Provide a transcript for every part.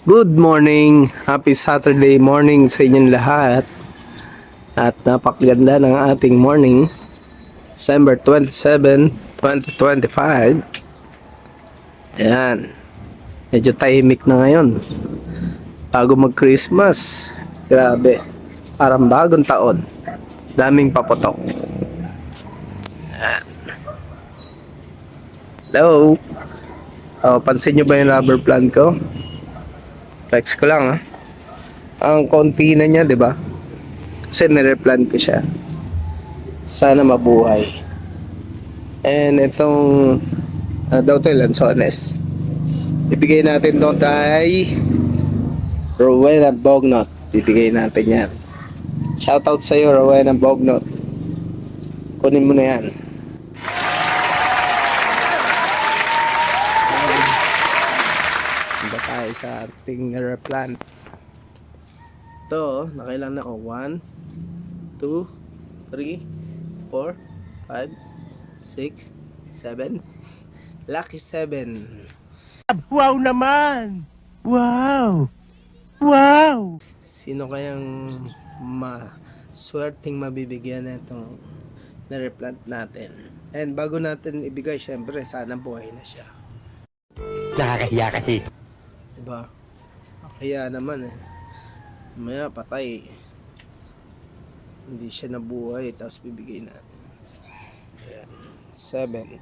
Good morning! Happy Saturday morning sa inyong lahat. At napakaganda ng ating morning. December 27, 2025. Ayan. Medyo tahimik na ngayon. Bago mag-Christmas. Grabe. Parang bagong taon. Daming paputok. Ayan. Hello? Pansin nyo ba yung rubber plant ko? Flex ko lang Ang konti na niya, di ba? Kasi nireplant ko siya. Sana mabuhay. And itong Daughter Lanzones, ibigay natin doon kay Rowena Bognot. Ibigay natin yan. Shoutout sa'yo, Rowena Bognot. Kunin mo na yan. Punta tayo sa ating replant. Ito, nakailan ako. 1, 2, 3, 4, 5, 6, 7. Lucky 7. Wow naman! Wow! Wow! Sino kayang maswerteng mabibigyan na itong na-replant natin? And bago natin ibigay, syempre, sana buhay na siya. Nakakahiya kasi. Diba? Kaya naman maya patay. Hindi siya nabuhay, tapos bibigay natin. Ayan. 7.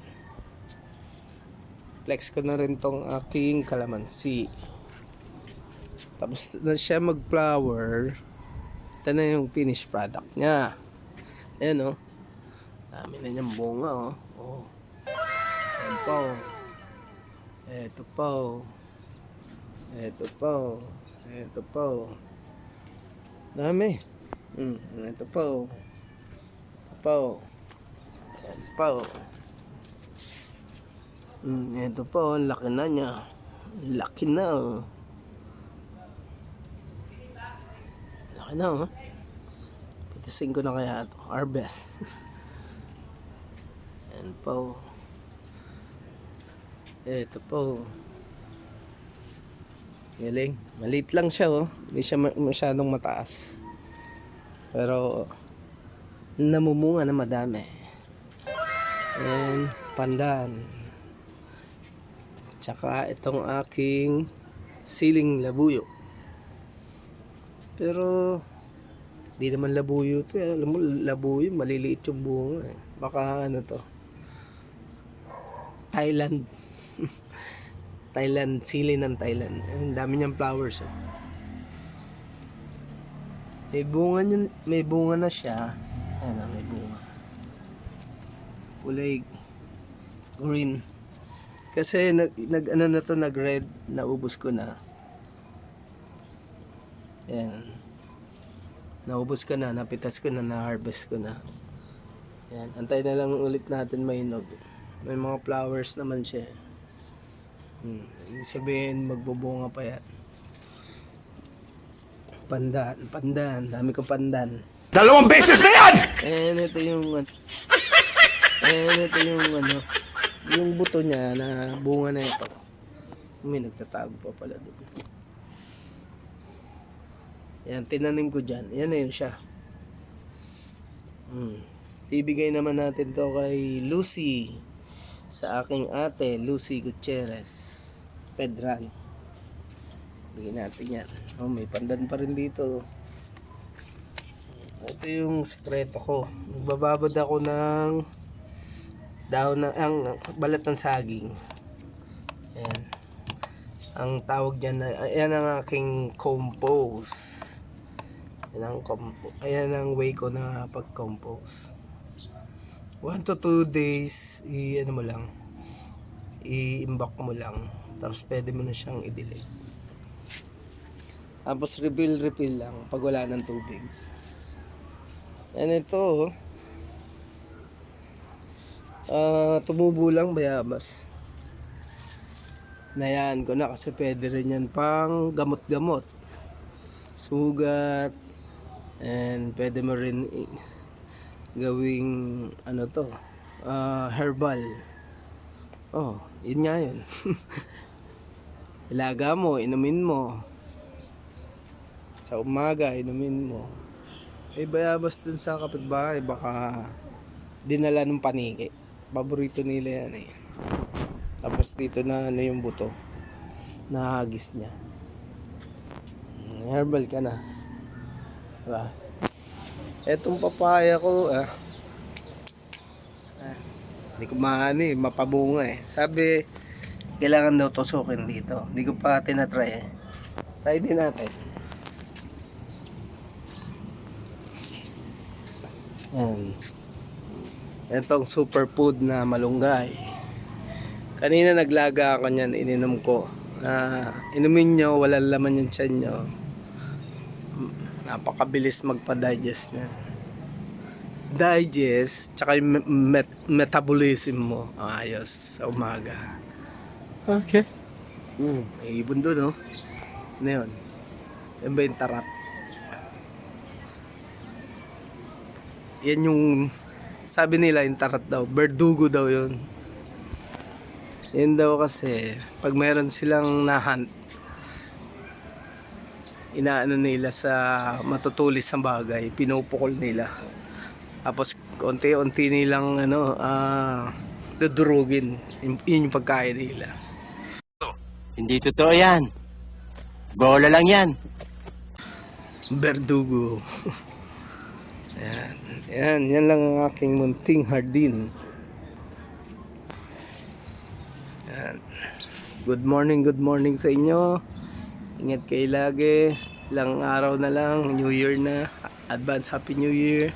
Flex ko na rin tong aking kalamansi. Tapos na siya mag-flower. Ito na yung finished product niya. Ayan dami na niyang bunga Ayan po. Ito po. Ito po. Ito po. Dami. Ito po. Ito po. Ito po. Ito po. Ang laki na niya. Laki na Laki na Pitisin ko na kaya ito. Our best. Ayan po. Ito po. Galing. Maliit lang siya Hindi siya masyadong mataas. Pero namumunga na madami. And pandan. Tsaka itong aking siling labuyo. Pero di naman labuyo to Alam mo, labuyo maliliit yung bunga Baka to Thailand. Thailand, sili ng Thailand. Ang dami niyang flowers May bunga na siya. Ayan may bunga. Kulay green. Kasi nag red, naubos ko na. Ayan. Naubos ko na, napitas ko na, na-harvest ko na. Ayan, antay na lang ulit natin mainog. May mga flowers naman siya. Ibig sabihin, magbubunga pa yan. Pandan. Dami ko pandan. 2 beses na yan! And ito yung yung buto niya na bunga na ito. May nagtatago pa pala doon. Yan, tinanim ko dyan. Yan na yun siya. Ibigay naman natin to kay Lucy. Sa aking ate, Lucy Gutierrez Pedran. Bigyan natin yan. May pandan pa rin dito. Ito yung sekreto ko. Magbababad ako ng dahon ang balat ng saging. Ayan. Ang tawag dyan ayan ang aking compost. Ayan ang way ko na pag-compose. 1 to 2 days i-imbak mo lang, tapos pwede mo na siyang i-delete. Tapos refill lang pag wala ng tubig. And ito tumubo lang bayabas. Nayaan ko na kasi pwede rin yan pang gamot-gamot, sugat, and pwede mo rin gawing herbal. Yun nga yun. Ilaga mo, inumin mo. Sa umaga, inumin mo. Bayabas dun sa kapitbahay, baka dinala ng paniki. Paborito nila yan eh. Tapos dito na ano yung buto. Nahagis niya. Herbal ka na. Diba? Etong papaya ko, hindi ko maano eh, mapabunga eh. Sabi, kailangan daw tusukin dito. Hindi ko pa tinatry eh. Try din natin. Yan. Itong superfood na malunggay. Kanina naglaga ako niyan, ininom ko. Inumin nyo, walang laman yung tiyan nyo. Napakabilis magpa-digest niyan. Digest, tsaka yung metabolism mo. Ayos, sa umaga. Okay. May ibon doon, no? Ano yun? Yan ba yung tarat? Yan yung, sabi nila yung tarat daw. Verdugo daw yun. Yan daw kasi, pag meron silang nahunt, inaano nila sa matutulis na bagay, pinupukol nila. Tapos konti-unti nilang dudurugin. Yun yung pagkain nila. Hindi totoo yan. Bola lang yan. Verdugo. Yan lang ang aking munting hardin. Yan. Good morning sa inyo. Ingat kayo lagi. Ilang araw na lang, New Year na. Advance Happy New Year.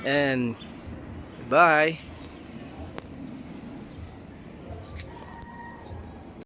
And bye.